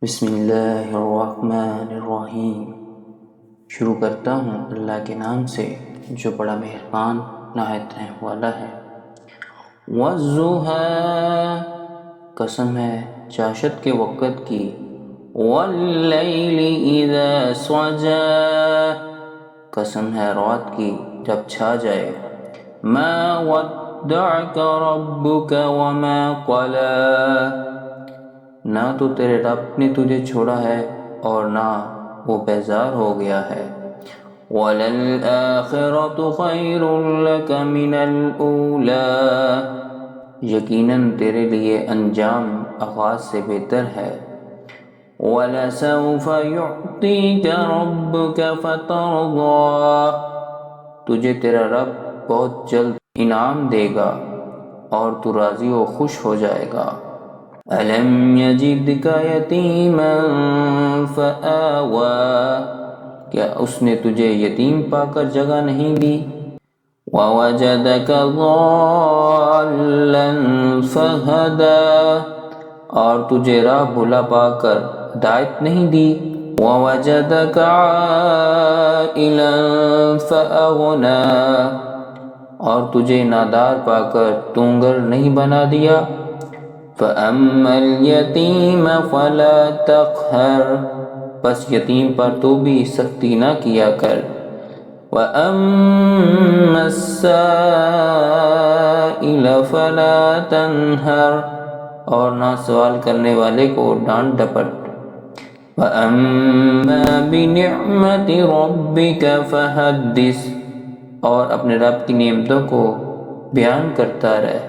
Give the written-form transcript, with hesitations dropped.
بسم اللہ الرحمن الرحیم۔ شروع کرتا ہوں اللہ کے نام سے جو بڑا مہربان نہایت رحم والا ہے۔ والضحیٰ، قسم ہے چاشت کے وقت کی۔ واللیل اذا سجیٰ، قسم ہے رات کی جب چھا جائے۔ ما ودعک ربک وما قلیٰ، نہ تو تیرے رب نے تجھے چھوڑا ہے اور نہ وہ بیزار ہو گیا ہے۔ وَلَلْآخِرَةُ خَيْرٌ لَكَ مِنَ الْأُولَىٰ، یقیناً تیرے لیے انجام آغاز سے بہتر ہے۔ وَلَسَوْفَ يُعْطِيكَ رَبُّكَ فَتَرْضَىٰ، تجھے تیرا رب بہت جلد انعام دے گا اور تو راضی و خوش ہو جائے گا۔ أَلَمْ يَجِدْكَ يَتِيمًا فَآوَىٰ، کیا اس نے تجھے یتیم پا کر جگہ نہیں دی؟ وَوَجَدَكَ ضَالًّا فَهَدَىٰ، اور تجھے راہ بھلا پا کر ہدایت نہیں دی؟ وَوَجَدَكَ عَائِلًا فَأَغْنَىٰ، اور تجھے نادار پا کر تونگر نہیں بنا دیا؟ فَأَمَّا الْيَتِيمَ فَلَا تَقْهَرْ، بس یتیم پر تو بھی سختی نہ کیا کر۔ وَأَمَّا السَّائِلَ فَلَا تَنْهَرْ، اور نہ سوال کرنے والے کو ڈانٹ ڈپٹ۔ وَأَمَّا بِنِعْمَةِ رَبِّكَ فَحَدِّثْ، اور اپنے رب کی نعمتوں کو بیان کرتا رہ۔